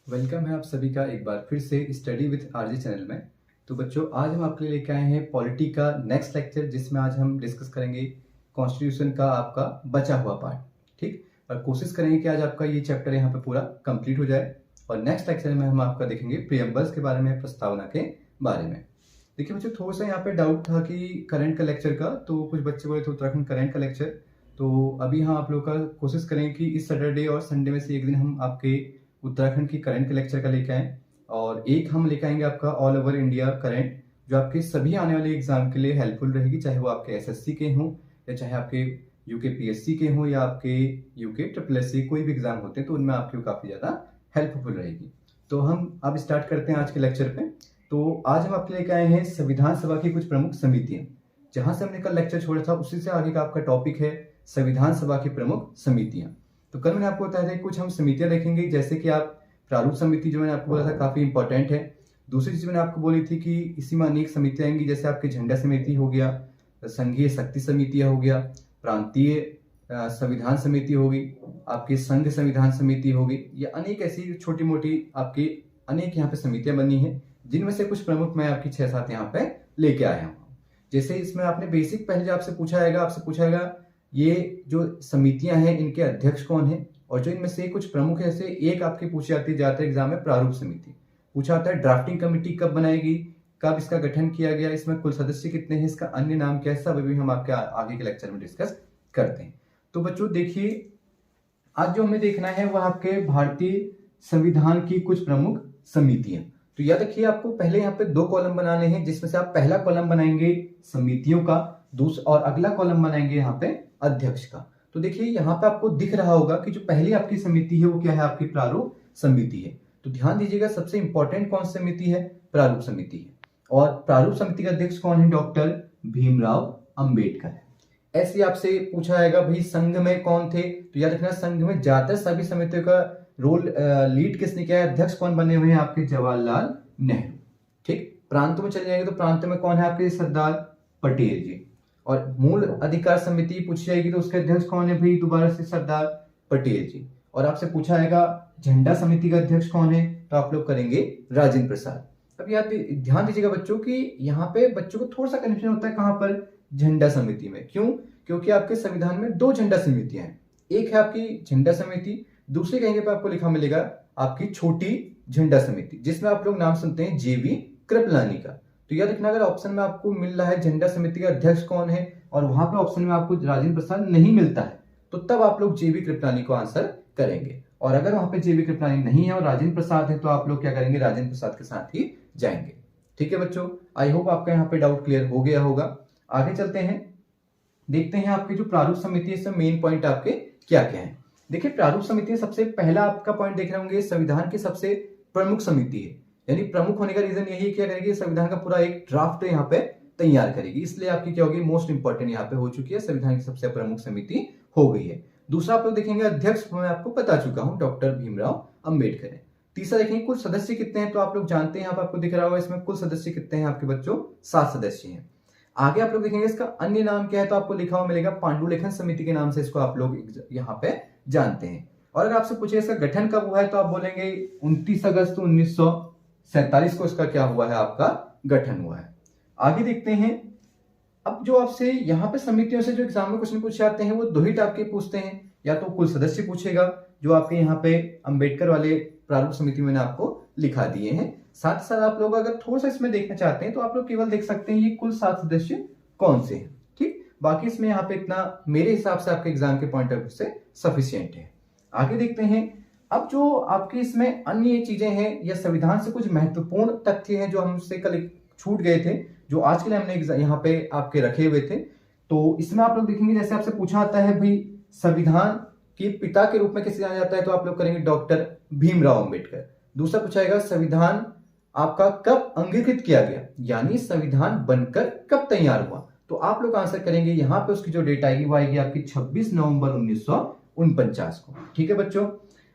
Welcome है आप सभी का एक बार फिर से स्टडी विथ आरजी चैनल में। तो बच्चों, आज हम आपके लिए लेके आए हैं पॉलिटी का नेक्स्ट लेक्चर, जिसमें आज हम डिस्कस करेंगे कॉन्स्टिट्यूशन का आपका बचा हुआ पार्ट। ठीक, और कोशिश करेंगे कि आज आपका ये चैप्टर यहाँ पे पूरा कंप्लीट हो जाए। और नेक्स्ट लेक्चर में हम आपका देखेंगे प्रीएम्बल्स के बारे में, प्रस्तावना के बारे में। देखिए बच्चों, थोड़ा सा यहाँ पे डाउट था कि करंट का लेक्चर का, तो कुछ बच्चे बोले थे उत्तराखंड करंट का लेक्चर। तो अभी यहाँ आप लोग का कोशिश करेंगे कि इस सैटरडे और संडे में से एक दिन हम आपके उत्तराखंड की करंट के लेक्चर का लेके आए, और एक हम लेके आएंगे आपका ऑल ओवर इंडिया करंट, जो आपके सभी आने वाले एग्जाम के लिए हेल्पफुल रहेगी, चाहे वो आपके एसएससी के हों या चाहे आपके यूके पीएससी के हों या आपके यूके ट्रिपल एससी, कोई भी एग्जाम होते हैं तो उनमें आपकी काफी ज्यादा हेल्पफुल रहेगी। तो हम अब स्टार्ट करते हैं आज के लेक्चर पे। तो आज हम आपके लेके आए हैं संविधान सभा की कुछ प्रमुख समितियां। जहां से हमने कल लेक्चर छोड़ा था उसी से आगे का आपका टॉपिक है संविधान सभा की प्रमुख समितियां। तो कल मैंने आपको बताया था कुछ हम समितियां देखेंगे, जैसे कि आप प्रारूप समिति, जो मैंने आपको बोला था काफी इंपॉर्टेंट है। दूसरी चीज मैंने आपको बोली थी कि इसी में अनेक समितियां आएंगी, जैसे आपकी झंडा समिति हो गया, संघीय शक्ति समितियां हो गया, प्रांतीय संविधान समिति होगी, आपकी संघ संविधान समिति होगी, या अनेक ऐसी छोटी मोटी आपकी अनेक यहाँ पे समितियां बनी है, जिनमें से कुछ प्रमुख मैं आपकी 6-7 यहाँ पे लेके आया हूँ। जैसे इसमें आपने बेसिक पहले जो आपसे पूछा जाएगा ये जो समितियां हैं इनके अध्यक्ष कौन है, और जो इनमें से कुछ प्रमुख है, जैसे एक आपकी पूछी जाती है ज्यादातर एग्जाम में प्रारूप समिति पूछा आता है। ड्राफ्टिंग कमेटी कब बनाएगी, कब इसका गठन किया गया, इसमें कुल सदस्य कितने हैं, इसका अन्य नाम क्या है, सब अभी हम आपके आगे के लेक्चर में डिस्कस करते हैं। तो बच्चों देखिए, आज जो हमें देखना है वह आपके भारतीय संविधान की कुछ प्रमुख समितियां। तो याद रखिए, आपको पहले यहाँ पे 2 कॉलम बनाने हैं, जिसमें से आप पहला कॉलम बनाएंगे समितियों का, दूसरा और अगला कॉलम बनाएंगे यहाँ पे अध्यक्ष का। तो देखिए यहाँ पे आपको दिख रहा होगा कि जो पहली आपकी समिति है वो क्या है, आपकी प्रारूप समिति है। तो ध्यान दीजिएगा, सबसे इंपॉर्टेंट कौन सी समिति है, प्रारूप समिति है। और प्रारूप समिति का अध्यक्ष कौन है, डॉक्टर भीमराव अंबेडकर है। ऐसे आपसे पूछा जाएगा भाई संघ में कौन थे, तो याद रखना संघ में ज्यादातर सभी समितियों का रोल लीड किसने किया है, अध्यक्ष कौन बने हुए हैं, आपके जवाहरलाल नेहरू। ठीक, प्रांत में चले जाएंगे तो प्रांत में कौन है, आपके सरदार पटेल जी। और मूल अधिकार समिति पूछी जाएगी तो उसके अध्यक्ष कौन है भाई, दोबारा से सरदार पटेल जी। और आपसे पूछा जाएगा झंडा समिति का अध्यक्ष कौन है, तो आप लोग करेंगे राजेंद्र प्रसाद। अब याद ध्यान दीजिएगा बच्चों कि यहाँ पे बच्चों को थोड़ा सा कन्फ्यूजन होता है, कहां पर, झंडा समिति में। क्यों, क्योंकि आपके संविधान में 2 झंडा समितियां हैं, एक है आपकी झंडा समिति, दूसरी कहीं पे आपको लिखा मिलेगा आपकी छोटी झंडा समिति, जिसमें आप लोग नाम सुनते हैं जेबी कृपलानी का। तो याद रखना, अगर ऑप्शन में आपको मिल रहा है झंडा समिति का अध्यक्ष कौन है और वहां पे ऑप्शन में आपको राजेंद्र प्रसाद नहीं मिलता है, तो तब आप लोग जेबी कृपलानी को आंसर करेंगे। और अगर वहां पे जेबी कृपलानी नहीं है और राजेंद्र प्रसाद है, तो आप लोग क्या करेंगे, राजेंद्र प्रसाद के साथ ही जाएंगे। ठीक है बच्चों, आई होप आपका यहाँ पे डाउट क्लियर हो गया होगा। आगे चलते हैं, देखते हैं आपकी जो प्रारूप समिति है इसमें मेन पॉइंट आपके क्या क्या है। देखिए, प्रारूप समिति सबसे पहला आपका पॉइंट देख रहे होंगे, संविधान की सबसे प्रमुख समिति है। यानी प्रमुख होने का रीजन यही क्या करेगी, संविधान का पूरा एक ड्राफ्ट यहाँ पे तैयार करेगी, इसलिए आपकी क्या होगी, मोस्ट इंपॉर्टेंट यहाँ पे हो चुकी है, संविधान की सबसे प्रमुख समिति हो गई है। दूसरा आप लोग देखेंगे अध्यक्ष, मैं आपको बता चुका हूं, डॉक्टर भीमराव अंबेडकर है। तीसरा देखेंगे कुल सदस्य कितने हैं, तो आप लोग जानते हैं, यहाँ पे आपको दिख रहा होगा इसमें कुल सदस्य कितने हैं आपके बच्चों, 7 सदस्य हैं। आगे आप लोग देखेंगे इसका अन्य नाम क्या है, तो आपको लिखा हुआ मिलेगा पांडुलेखन समिति के नाम से इसको आप लोग यहाँ पे जानते हैं। और अगर आपसे पूछे इसका गठन कब हुआ है, तो आप बोलेंगे 29 अगस्त 1947 को इसका क्या हुआ है, आपका गठन हुआ है। आगे देखते हैं, अब जो आपसे यहाँ पे समितियों से जो एग्जाम में क्वेश्चन पूछे जाते हैं वो 2 ही टाइप के पूछते हैं, या तो कुल सदस्य पूछेगा, जो आपके यहाँ पे अंबेडकर वाले प्रारूप समिति में आपको लिखा दिए हैं। साथ साथ आप लोग अगर थोड़ा सा इसमें देखना चाहते हैं तो आप लोग केवल देख सकते हैं ये कुल 7 सदस्य कौन से हैं। ठीक, बाकी इसमें यहाँ पे इतना मेरे हिसाब से आपके एग्जाम के पॉइंट ऑफ व्यू से सफिशियंट है। आगे देखते हैं, अब जो आपके इसमें अन्य चीजें हैं या संविधान से कुछ महत्वपूर्ण तथ्य हैं जो हमसे कल छूट गए थे, जो आज के लिए हमने यहाँ पे आपके रखे हुए थे। तो इसमें आप लोग देखेंगे, जैसे आपसे पूछा आता है भाई संविधान के पिता के रूप में किसे जाना जाता है, तो आप लोग करेंगे डॉक्टर भीमराव अंबेडकर। दूसरा पूछा जाएगा संविधान आपका कब अंगीकृत किया गया, यानी संविधान बनकर कब तैयार हुआ, तो आप लोग आंसर करेंगे यहाँ पे उसकी जो डेट आएगी वो आएगी आपकी 26 नवंबर 1949 को। ठीक है बच्चों,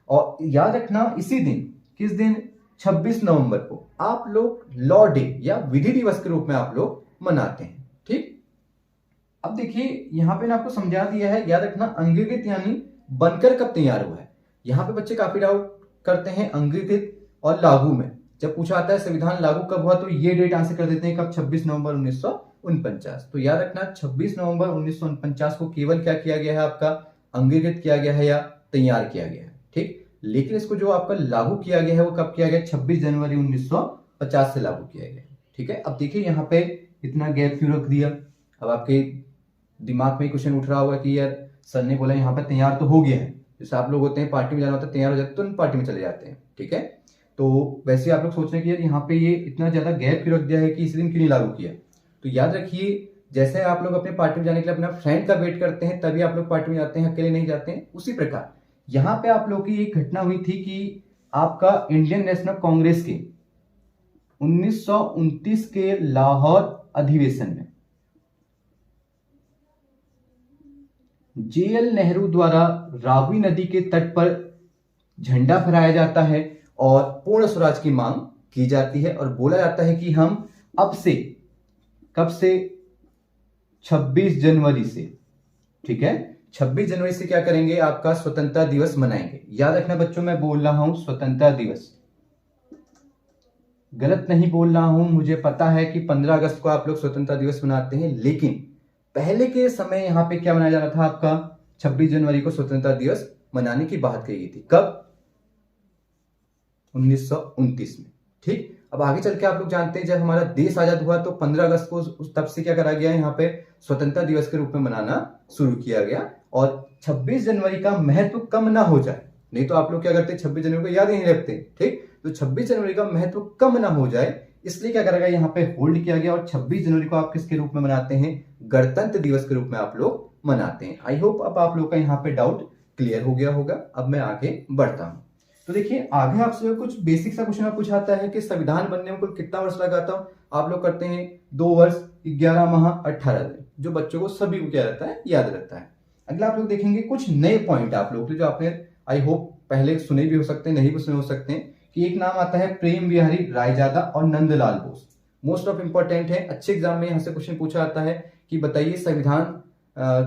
और याद रखना इसी दिन, किस दिन, 26 नवंबर को आप लोग लॉ डे या विधि दिवस के रूप में आप लोग मनाते हैं। ठीक, अब देखिए यहाँ पे ना आपको समझा दिया है, याद रखना अंगीकृत यानी बनकर कब तैयार हुआ है। यहाँ पे बच्चे काफी डाउट करते हैं, अंगीकृत और लागू में। जब पूछा आता है संविधान लागू कब हुआ तो ये डेट आंसर कर देते हैं कब, 26 नवंबर 1949। तो याद रखना 26 नवंबर 1949 को केवल क्या किया गया है आपका, अंगीकृत किया गया है या तैयार किया गया है, ठीक। लेकिन इसको जो आपका लागू किया गया है वो कब किया गया, 26 जनवरी 1950 से लागू किया गया, ठीक है। अब देखिए यहाँ पे इतना गैप क्यों रख दिया। अब आपके दिमाग में क्वेश्चन उठ रहा होगा कि यार सर ने बोला यहाँ पे तैयार तो हो गया है, जैसे आप लोग होते हैं पार्टी में जाना होता है, तैयार हो जाते हैं तो पार्टी में चले जाते हैं, ठीक है। तो वैसे आप लोग सोच रहे हैं कि यार यहाँ पे ये इतना ज्यादा गैप क्यों रख दिया है कि इस दिन क्यों नहीं लागू किया। तो याद रखिए जैसे आप लोग अपने पार्टी में जाने के लिए अपना फ्रेंड का वेट करते हैं तभी आप लोग पार्टी में जाते हैं, अकेले नहीं जाते हैं, उसी प्रकार यहाँ पे आप लोग की एक घटना हुई थी कि आपका इंडियन नेशनल कांग्रेस के 1929 के लाहौर अधिवेशन में जेएल नेहरू द्वारा रावी नदी के तट पर झंडा फहराया जाता है और पूर्ण स्वराज की मांग की जाती है और बोला जाता है कि हम अब से कब से 26 जनवरी से, ठीक है, 26 जनवरी से क्या करेंगे, आपका स्वतंत्रता दिवस मनाएंगे। याद रखना बच्चों मैं बोल रहा हूं स्वतंत्रता दिवस, गलत नहीं बोल रहा हूं। मुझे पता है कि 15 अगस्त को आप लोग स्वतंत्रता दिवस मनाते हैं, लेकिन पहले के समय यहां पे क्या मनाया जा रहा था, आपका 26 जनवरी को स्वतंत्रता दिवस मनाने की बात कही गई थी। कब, 1929 में, ठीक। अब आगे चल के आप लोग जानते हैं जब हमारा देश आजाद हुआ तो 15 अगस्त को तब से क्या करा गया, यहाँ पे स्वतंत्रता दिवस के रूप में मनाना शुरू किया गया। और 26 जनवरी का महत्व कम ना हो जाए, नहीं तो आप लोग क्या करते हैं 26 जनवरी को याद ही नहीं रखते, ठीक। तो 26 जनवरी का महत्व कम ना हो जाए इसलिए क्या करा गया, यहाँ पे होल्ड किया गया और 26 जनवरी को आप किसके रूप में मनाते हैं, गणतंत्र दिवस के रूप में आप लोग मनाते हैं। आई होप अब आप लोग का यहाँ पे डाउट क्लियर हो गया होगा। अब मैं आगे बढ़ता हूं। तो देखिए आगे आपसे कुछ बेसिक सा क्वेश्चन पूछाता है कि संविधान बनने में कुल कितना वर्ष लगा था। आप लोग करते हैं 2 वर्ष 11 माह 18 दिन, जो बच्चों को सभी को क्या रहता है, याद रहता है। अगला आप लोग देखेंगे कुछ नए पॉइंट आप लोग जो आपने आई होप पहले सुने भी हो सकते हैं, नहीं भी सुने हो सकते हैं, कि एक नाम आता है प्रेम बिहारी रायजादा और Nandlal Bose. Most of important है, अच्छे एग्जाम में यहां से क्वेश्चन पूछा जाता है कि बताइए संविधान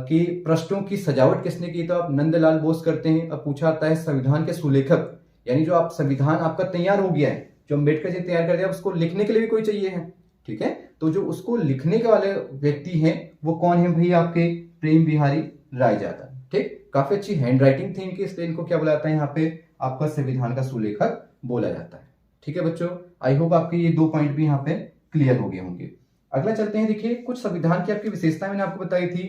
के पृष्ठों की सजावट किसने की, तो आप नंदलाल बोस करते हैं। अब पूछा आता है संविधान के सुलेखक, यानी जो आप संविधान आपका तैयार हो गया है, जो अम्बेडकर जी तैयार कर दिया, उसको लिखने के लिए भी कोई चाहिए है, ठीक है। तो जो उसको लिखने के वाले व्यक्ति हैं वो कौन है भाई, आपके प्रेम बिहारी रायजादा, ठीक। काफी अच्छी हैंड राइटिंग थी इनकी, इसलिए इनको क्या बोला जाता है यहाँ पे आपका संविधान का सुलेखक बोला जाता है, ठीक है बच्चों। आई होप आपके ये 2 पॉइंट भी यहाँ पे क्लियर हो गए होंगे। अगला चलते हैं, देखिए कुछ संविधान की आपकी विशेषताएं मैंने आपको बताई थी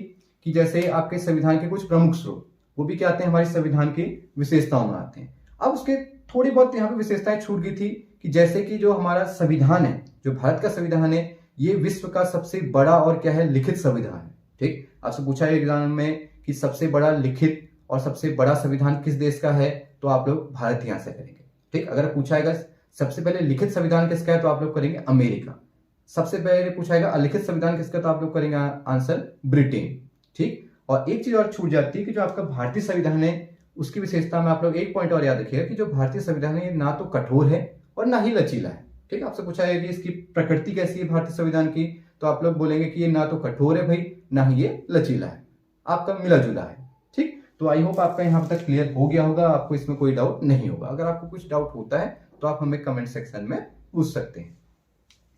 कि जैसे आपके संविधान के कुछ प्रमुख स्रोत वो भी क्या आते हैं, हमारे संविधान की विशेषताओं में आते हैं। अब उसके थोड़ी बहुत यहाँ पे विशेषताएं छूट गई थी कि जैसे कि जो हमारा संविधान है, जो भारत का संविधान है, ये विश्व का सबसे बड़ा और क्या है, लिखित संविधान है, ठीक। आपसे पूछा है एग्जाम में कि सबसे बड़ा लिखित और सबसे बड़ा संविधान किस देश का है, तो आप लोग भारत ही आंसर करेंगे, ठीक। अगर पूछाएगा सबसे पहले लिखित संविधान किसका है तो आप लोग करेंगे अमेरिका। सबसे पहले पूछाएगा अलिखित संविधान किसका तो आप लोग करेंगे आंसर ब्रिटेन, ठीक। और एक चीज और छूट जाती है कि जो आपका भारतीय संविधान है उसकी विशेषता में आप लोग एक पॉइंट और याद रखिएगा कि जो भारतीय संविधान है ना तो कठोर है और ना ही लचीला है, ठीक। आपसे पूछा है कि इसकी प्रकृति कैसी है भारतीय संविधान की, तो आप लोग बोलेंगे कि ये ना तो कठोर है भाई, ना ही ये लचीला है, आपका मिला जुला है, ठीक। तो आई होप आपका यहाँ तक क्लियर हो गया होगा, आपको इसमें कोई डाउट नहीं होगा। अगर आपको कुछ डाउट होता है तो आप हमें कमेंट सेक्शन में पूछ सकते हैं।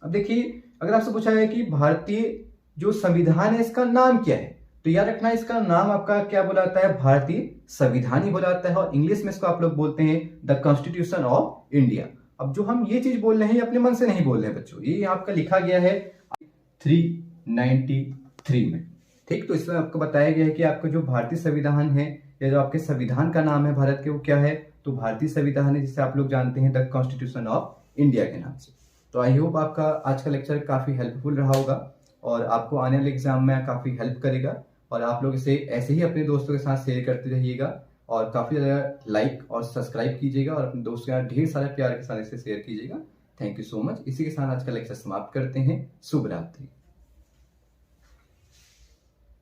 अब देखिए अगर आपसे पूछा है कि भारतीय जो संविधान है इसका नाम क्या है, तो याद रखना इसका नाम आपका क्या बोला जाता है, भारतीय संविधान ही बोला जाता है और इंग्लिश में इसको आप लोग बोलते हैं द कॉन्स्टिट्यूशन ऑफ इंडिया। अब जो हम ये चीज बोल रहे हैं ये अपने मन से नहीं बोल रहे हैं बच्चों, ये आपका लिखा गया है 393 में, ठीक। तो इसमें आपको बताया गया है कि आपका जो भारतीय संविधान है या जो आपके संविधान का नाम है भारत के वो क्या है, तो भारतीय संविधान है, जिसे आप लोग जानते हैं द कॉन्स्टिट्यूशन ऑफ इंडिया के नाम से। तो आई होप आपका आज का लेक्चर काफी हेल्पफुल रहा होगा और आपको आने वाले एग्जाम में काफी हेल्प करेगा और आप लोग इसे ऐसे ही अपने दोस्तों के साथ शेयर करते रहिएगा और काफी ज्यादा लाइक और सब्सक्राइब कीजिएगा और अपने दोस्तों के साथ ढेर सारे प्यार के साथ इसे शेयर कीजिएगा। Thank you so much. इसी के साथ आज का लेक्चर समाप्त करते हैं। शुभ रात्रि।